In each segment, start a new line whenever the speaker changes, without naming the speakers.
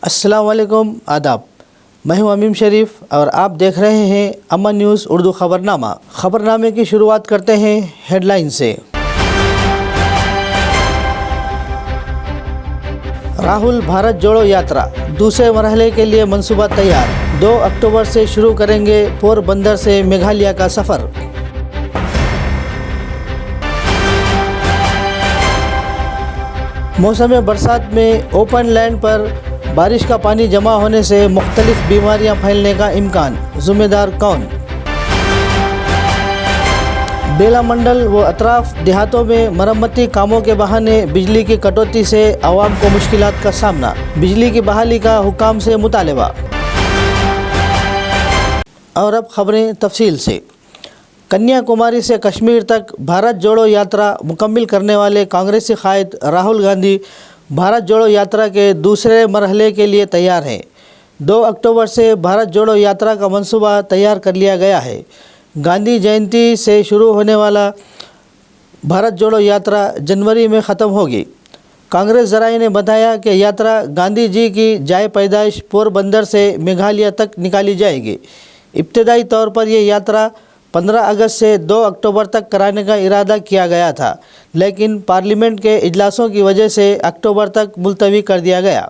अस्सलाम वालेकुम, आदाब। मैं हूं अमीम शरीफ और आप देख रहे हैं अमन न्यूज़ उर्दू ख़बरनामा। ख़बरनामे की शुरुआत करते हैं हेडलाइन से। राहुल भारत जोड़ो यात्रा दूसरे मरहले के लिए मंसूबा तैयार। 2 अक्टूबर से शुरू करेंगे पोरबंदर से मेघालय का सफ़र। मौसम बरसात में ओपन लैंड पर बारिश का पानी जमा होने से मुख्तलिफ बीमारियां फैलने का इम्कान, जिम्मेदार कौन? बेला मंडल व अतराफ देहातों में मरम्मती कामों के बहाने बिजली की कटौती से आवाम को मुश्किलात का सामना, बिजली की बहाली का हुकाम से मुतालबा। और अब खबरें तफसील से। कन्याकुमारी से कश्मीर तक भारत जोड़ो यात्रा मुकम्मिल करने वाले कांग्रेसी कायद राहुल गांधी भारत जोड़ो यात्रा के दूसरे मरहले के लिए तैयार हैं। 2 अक्टूबर से भारत जोड़ो यात्रा का मंसूबा तैयार कर लिया गया है। गांधी जयंती से शुरू होने वाला भारत जोड़ो यात्रा जनवरी में ख़त्म होगी। कांग्रेस ज़राए ने बताया कि यात्रा गांधी जी की जाए पैदाइश पोरबंदर से मेघालय तक निकाली जाएगी। इब्तदाई तौर पर यह यात्रा 15 अगस्त से 2 अक्टूबर तक कराने का इरादा किया गया था, लेकिन पार्लियामेंट के इजलासों की वजह से अक्टूबर तक मुलतवी कर दिया गया।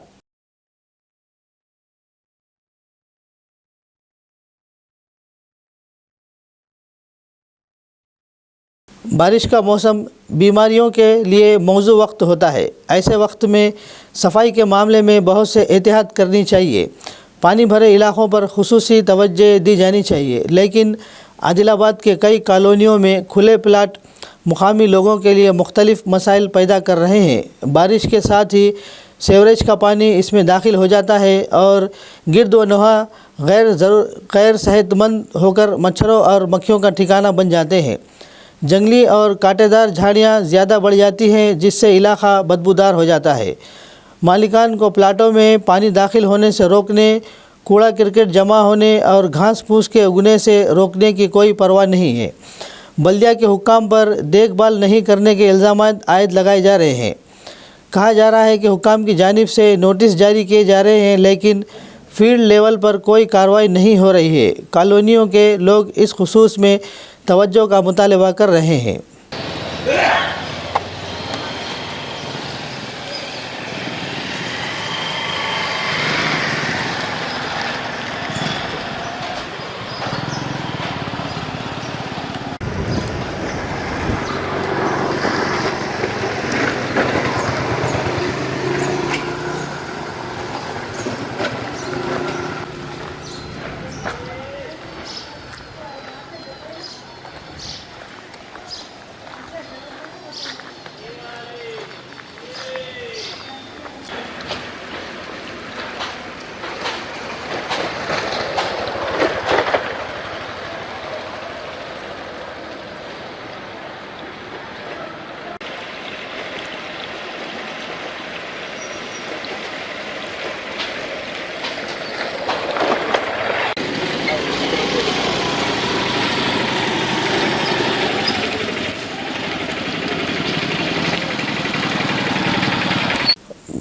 बारिश का मौसम बीमारियों के लिए मौजू वक्त होता है। ऐसे वक्त में सफाई के मामले में बहुत से एहतियात करनी चाहिए। पानी भरे इलाकों पर खुसूसी तवज्जो दी जानी चाहिए, लेकिन आदिलाबाद के कई कॉलोनियों में खुले प्लाट मुकामी लोगों के लिए मुख्तलिफ मसाइल पैदा कर रहे हैं। बारिश के साथ ही सीवरेज का पानी इसमें दाखिल हो जाता है और गिरद व नहा गैर सेहतमंद होकर मच्छरों और मक्खियों का ठिकाना बन जाते हैं। जंगली और कांटेदार झाड़ियाँ ज़्यादा बढ़ जाती हैं, जिससे इलाका बदबूदार हो जाता है। मालिकान को प्लाटों में पानी दाखिल होने से रोकने, कूड़ा करकट जमा होने और घास फूस के उगने से रोकने की कोई परवाह नहीं है। बल्दिया के हुक्काम पर देखभाल नहीं करने के इल्ज़ाम आयद लगाए जा रहे हैं। कहा जा रहा है कि हुक्काम की जानिब से नोटिस जारी किए जा रहे हैं, लेकिन फील्ड लेवल पर कोई कार्रवाई नहीं हो रही है। कॉलोनियों के लोग इस खुसूस में तवज्जो का मुतालबा कर रहे हैं।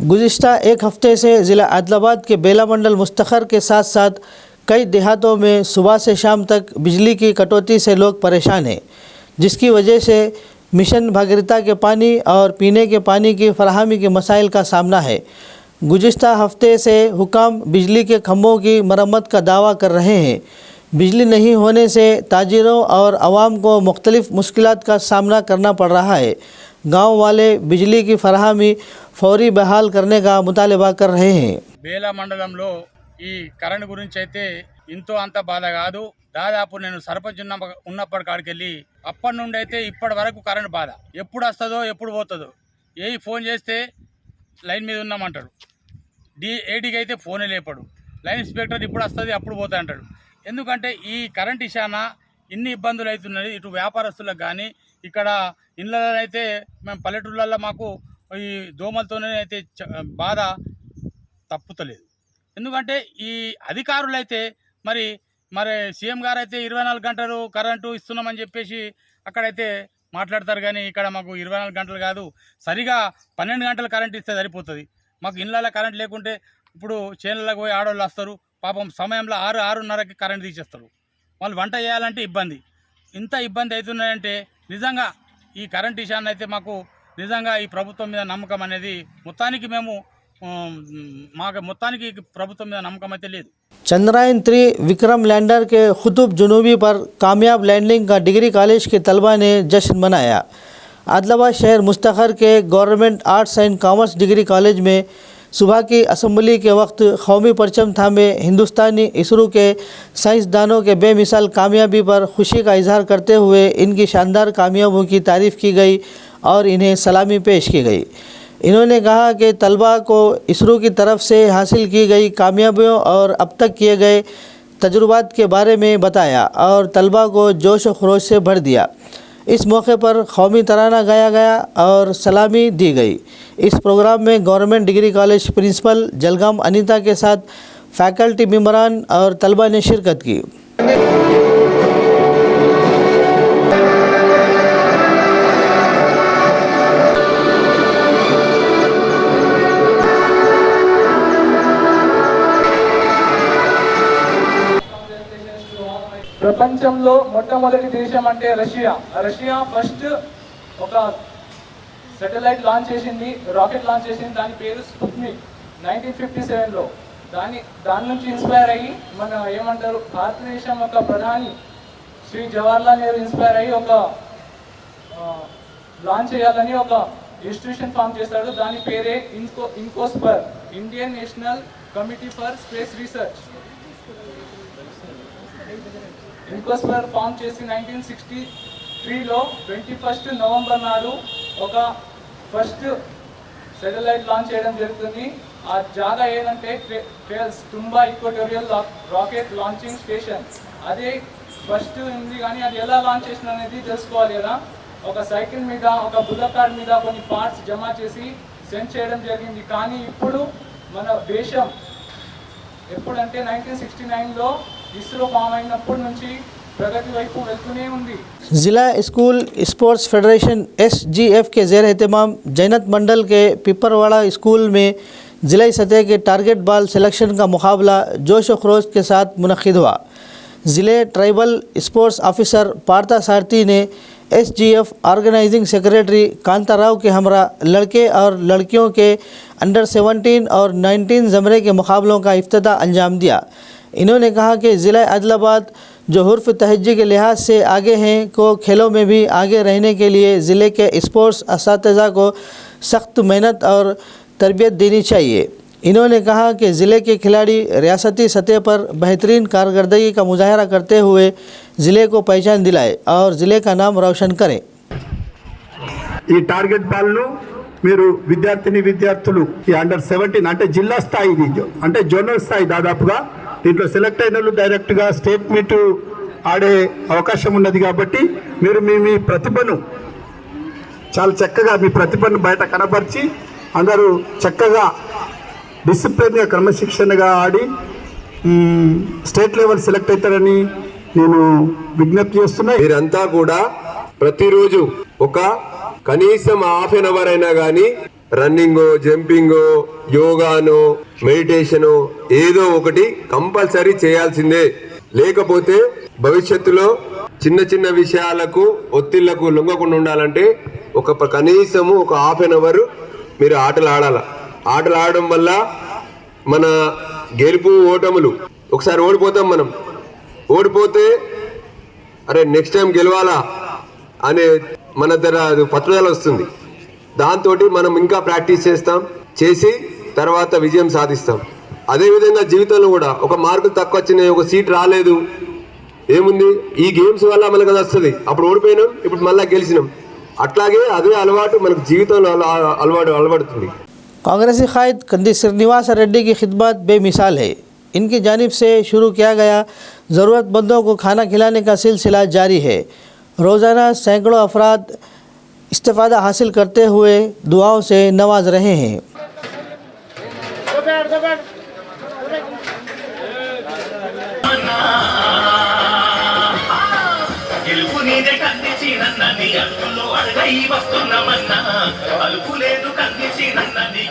गुज़िश्ता एक हफ़्ते से ज़िला आदिलाबाद के बेला मंडल मुस्तखर के साथ साथ कई देहातों में सुबह से शाम तक बिजली की कटौती से लोग परेशान हैं, जिसकी वजह से मिशन भागीरथी के पानी और पीने के पानी की फराहमी के मसाइल का सामना है। गुज़िश्ता हफ़्ते से हुकाम बिजली के खंभों की मरम्मत का दावा कर रहे हैं। बिजली नहीं होने से ताजिरों और आवाम को मुख्तलिफ मुश्किलात का सामना करना पड़ रहा है। गाँव वाले बिजली की फराहमी फौरी बहाल करने का मुतालबा कर रहे हैं।
బేలా మండలంలో ఈ కరెంట్ గురించి అయితే ఇంతో అంత బాధ కాదు. దాదాపు నేను సర్పంచ్ ఉన్నప్పటి కాడికెళ్ళి అప్పటి నుండి అయితే ఇప్పటి వరకు కరెంట్ బాధ. ఎప్పుడు వస్తుందో ఎప్పుడు పోతుందో. ఫోన్ చేస్తే లైన్ మీద ఉన్నామంటాడు. ఏడీకి అయితే ఫోనే లేపడు. లైన్ ఇన్స్పెక్టర్ ఇప్పుడు వస్తుంది అప్పుడు పోతా అంటాడు. ఎందుకంటే ఈ కరెంట్ ఇషాన ఇన్ని ఇబ్బందులు అవుతున్నాయి. ఇటు వ్యాపారస్తులకు కానీ ఇక్కడ ఇళ్ళలో అయితే మేము పల్లెటూళ్ళల్లో మాకు ఈ దోమలతోనే అయితే బాధ తప్పుతలేదు. ఎందుకంటే ఈ అధికారులైతే మరి మరి సీఎం గారు అయితే 24 గంటలు కరెంటు ఇస్తున్నామని చెప్పేసి అక్కడైతే మాట్లాడతారు, కానీ ఇక్కడ మాకు 24 గంటలు కాదు, సరిగా 12 గంటలు కరెంట్ ఇస్తే సరిపోతుంది. మాకు ఇళ్ళల్లో కరెంట్ లేకుంటే ఇప్పుడు చేనులకు పోయి ఆడవాళ్ళు వస్తారు పాపం సమయంలో 6:30కి కరెంట్ తీసేస్తారు. వాళ్ళు వంట చేయాలంటే ఇబ్బంది. ఇంత ఇబ్బంది అవుతున్నాయంటే నిజంగా ఈ కరెంట్ విషయాన్ని అయితే మాకు నిజంగా ఈ ప్రభుత్వం మీద నమ్మకం అనేది మొత్తానికి మేము మొత్తానికి ప్రభుత్వం మీద నమ్మకం అయితే లేదు.
चंद्रयान 3 विक्रम लैंडर के कुतुब जुनूबी पर कामयाब लैंडिंग का डिग्री कॉलेज के तलबा ने जश्न मनाया। आदिलाबाद शहर मुस्तखर के government arts and commerce degree college में सुबह की असम्बली के वक्त कौमी परचम थामे हिंदुस्तानी इसरो के साइंसदानों के बेमिसाल कामयाबी पर खुशी का इजहार करते हुए इनकी शानदार कामयाबियों की तारीफ़ की गई और इन्हें सलामी पेश की गई। इन्होंने कहा कि तलबा को इसरो की तरफ से हासिल की गई कामयाबियों और अब तक किए गए तजुर्बात के बारे में बताया और तलबा को जोश व खरोश से भर दिया। इस मौके पर कौमी तराना गाया गया और सलामी दी गई। इस प्रोग्राम में government degree college principal Jalgam Anita के साथ फैकल्टी मेम्बरान और तलबा ने शिरकत की।
ప్రపంచంలో మొట్టమొదటి దేశం అంటే రష్యా ఫస్ట్ ఒక శాటిలైట్ లాంచ్ చేసింది, రాకెట్ లాంచ్ చేసింది. దాని పేరు స్పుత్నిక్ 1957లో. దాని నుంచి ఇన్స్పైర్ అయ్యి మన ఏమంటారు భారతదేశం ఒక ప్రధాని శ్రీ జవహర్లాల్ నెహ్రూ ఇన్స్పైర్ అయ్యి ఒక లాంచ్ చేయాలని ఒక ఇన్స్టిట్యూషన్ ఫామ్ చేశాడు. దాని పేరే INCOSPAR, Indian national committee for space research. INCOSPAR form చేసి 1963లో 21 నవంబర్ నాడు ఒక ఫస్ట్ శాటిలైట్ లాంచ్ చేయడం జరుగుతుంది. ఆ జాగా ఏదంటే ట్రేల్స్ టుంబా ఈక్వటోరియల్ రాకెట్ లాంచింగ్ స్టేషన్. అదే ఫస్ట్ ఉంది, కానీ అది ఎలా లాంచ్ చేసిన అనేది తెలుసుకోవాలి కదా. ఒక సైకిల్ మీద ఒక బుల్లెట్ కార్డ్ మీద కొన్ని పార్ట్స్ జమ చేసి సెండ్ చేయడం జరిగింది. కానీ ఇప్పుడు మన దేశం ఎప్పుడంటే 1969లో इसरो फॉर्म అయినప్పటి నుంచి ప్రగతి వైపు వెళ్తూనే ఉంది.
ज़िला स्कूल स्पोर्ट्स फेडरेशन SGF के ज़ेर एहतमाम जैनत मंडल के पिपरवाड़ा स्कूल में ज़िला सतह के टारगेट बॉल सिलेक्शन का मुकाबला जोश व खरोश के साथ मुनक़िद हुआ। ज़िले tribal sports officer Partha Sarathi ने SGF organizing secretary Kanta Rao के हमरा लड़के और लड़कियों के अंडर 17 और 19 ज़मरे के मुकाबलों का इफ्तिताह अंजाम दिया। इन्होंने कहा कि ज़िला आदिलाबाद जो हुर्फ तहज्जी के लिहाज से आगे हैं को खेलों में भी आगे रहने के लिए ज़िले के स्पोर्ट्स असातिज़ा को सख्त मेहनत और तरबियत देनी चाहिए। इन्होंने कहा कि ज़िले के खिलाड़ी रियासती सतह पर बेहतरीन कारकर्दगी का मुजाहरा करते हुए ज़िले को पहचान दिलाए और ज़िले का नाम रोशन करें।
ఈ టార్గెట్ బాల్ను మీరు విద్యార్థులు ఈ అండర్ 17 అంటే జిల్లా స్థాయి, అంటే జోనల్ స్థాయి దాదాపుగా దీంట్లో సెలెక్ట్ అయిన వాళ్ళు డైరెక్ట్గా స్టేట్ మీట్ ఆడే అవకాశం ఉన్నది. కాబట్టి మీరు మీ ప్రతిభను చాలా చక్కగా మీ ప్రతిభను బయట కనపరిచి అందరూ చక్కగా డిసిప్లిన్గా క్రమశిక్షణగా ఆడి స్టేట్ లెవెల్ సెలెక్ట్ అవుతారని నేను విజ్ఞప్తి చేస్తున్నా.
మీరంతా కూడా ప్రతిరోజు ఒక కనీసం హాఫ్ అన్ అవర్ అయినా కానీ రన్నింగ్, జంపింగ్, యోగాను, మెడిటేషన్ ఏదో ఒకటి కంపల్సరీ చేయాల్సిందే. లేకపోతే భవిష్యత్తులో చిన్న చిన్న విషయాలకు ఒత్తిళ్లకు లొంగకుండా ఉండాలంటే కనీసము ఒక హాఫ్ అన్ అవర్ మీరు ఆటలు ఆడాల. ఆటలు ఆడడం వల్ల మన గెలుపు ఓటములు, ఒకసారి ఓడిపోతాం మనం, ఓడిపోతే అరే నెక్స్ట్ టైం గెలవాలా అనే మన దగ్గర పట్టుదల వస్తుంది. దాంతో మనం ఇంకా ప్రాక్టీస్ చేసి తర్వాత విజయం సాధిస్తాం. అదేవిధంగా జీవితంలో కూడా ఒక మార్కులు తక్కువ వచ్చినాయి, ఒక సీట్ రాలేదు, ఏముంది ఈ గేమ్స్ వల్ల మనకు అది వస్తుంది. అప్పుడు ఓడిపోయినాం, ఇప్పుడు మళ్ళీ గెలిచినాం. అట్లాగే అదే అలవాటు మనకు జీవితంలో అలవాడుతుంది.
कांग्रेसी कायद कंदी श्रीनिवास रेड्डी की खिदमत बेमिसाल है। इनकी जानिब से शुरू किया गया ज़रूरतमंदों को खाना खिलाने का सिलसिला जारी है। रोज़ाना सैकड़ों अफराद इस्तिफ़ादा हासिल करते हुए दुआओं से नवाज रहे हैं।
అలుపులేదు కన్నిసి నన్నని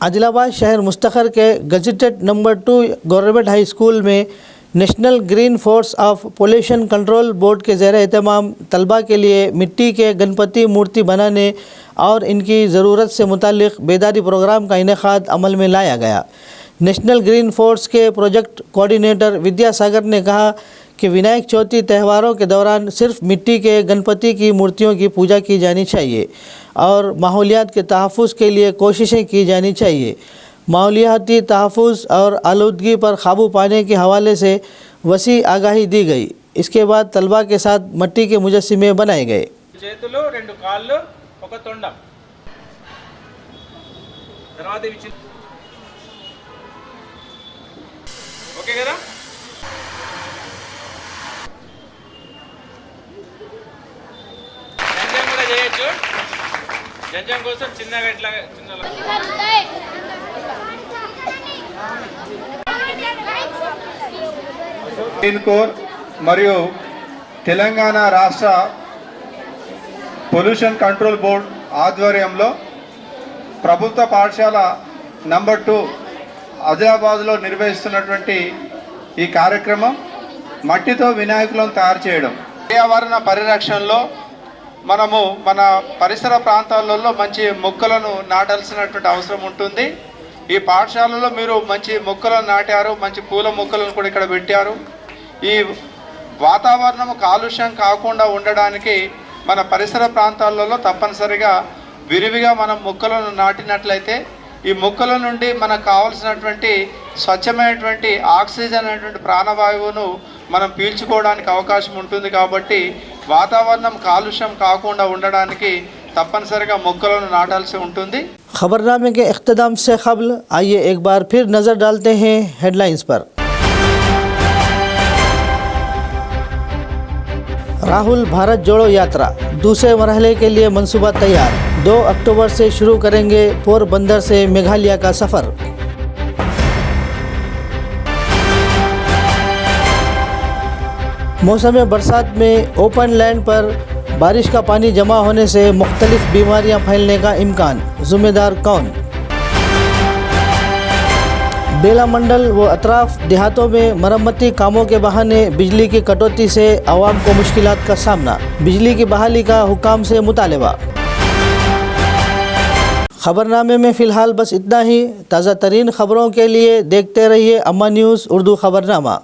आदिलाबाद शहर मुस्तखर के gazetted number 2 government high school में national green force of pollution control board के ज़ेर एहतमाम तलबा के लिए मिट्टी के गणपति मूर्ति बनाने और इनकी ज़रूरत से मुतालिक बेदारी प्रोग्राम का इनेकाद अमल में लाया गया। नेशनल ग्रीन फोर्स के प्रोजेक्ट कोऑर्डिनेटर विद्यासागर ने कहा कि विनायक चौथी त्योहारों के दौरान सिर्फ मिट्टी के गणपति की मूर्तियों की पूजा की जानी चाहिए और माहौलियात के तहफ़्फ़ुज़ के लिए कोशिशें की जानी चाहिए। माहौलियाती तहफ़्फ़ुज़ और आलूदगी पर काबू पाने के हवाले से वसी आगाही दी गई। इसके बाद तलबा के साथ मिट्टी के मुजस्सिमे बनाए गए।
చేతులు రెండు కాళ్ళు ఒక తొండం తర్వాత ఇవి ఓకే కదా జంజం కూడా చేయొచ్చు జంజం కోసం చిన్నగా ఇట్లా
గ్రీన్ కోర్ మరియు తెలంగాణ రాష్ట్ర పొల్యూషన్ కంట్రోల్ బోర్డ్ ఆధ్వర్యంలో ప్రభుత్వ పాఠశాల నంబర్ 2 ఆదిలాబాద్లో నిర్వహిస్తున్నటువంటి ఈ కార్యక్రమం మట్టితో వినాయకులను తయారు చేయడం, పర్యావరణ పరిరక్షణలో మనము మన పరిసర ప్రాంతాలలో మంచి మొక్కలను నాటాల్సినటువంటి అవసరం ఉంటుంది. ఈ పాఠశాలలో మీరు మంచి మొక్కలను నాటారు, మంచి పూల మొక్కలను కూడా ఇక్కడ పెట్టారు. ఈ వాతావరణం కాలుష్యం కాకుండా ఉండడానికి మన పరిసర ప్రాంతాలలో తప్పనిసరిగా విరివిగా మనం మొక్కలను నాటినట్లయితే ఈ మొక్కల నుండి మనకు కావాల్సినటువంటి స్వచ్ఛమైనటువంటి ఆక్సిజన్ అనేటువంటి ప్రాణవాయువును మనం పీల్చుకోవడానికి అవకాశం ఉంటుంది. కాబట్టి వాతావరణం కాలుష్యం కాకుండా ఉండడానికి తప్పనిసరిగా మొక్కలను నాటాల్సి ఉంటుంది.
खबरनामे के इख्तिताम से क़ब्ल आइए एक बार फिर नज़र डालते हैं हेडलाइंस पर। राहुल भारत जोड़ो यात्रा दूसरे मरहले के लिए मंसूबा तैयार। 2 अक्टूबर से शुरू करेंगे पोरबंदर से मेघालय का सफ़र। मौसम बरसात में ओपन लैंड पर बारिश का पानी जमा होने से मुख्तलिफ बीमारियां फैलने का इम्कान, ज़िम्मेदार कौन? बेला मंडल व अतराफ देहातों में मरम्मती कामों के बहाने बिजली की कटौती से आवाम को मुश्किलात का सामना, बिजली की बहाली का हुकाम से मुतालबा। खबरनामे में फ़िलहाल बस इतना ही। ताज़ा तरीन खबरों के लिए देखते रहिए अम्मा न्यूज़ उर्दू खबरनामा।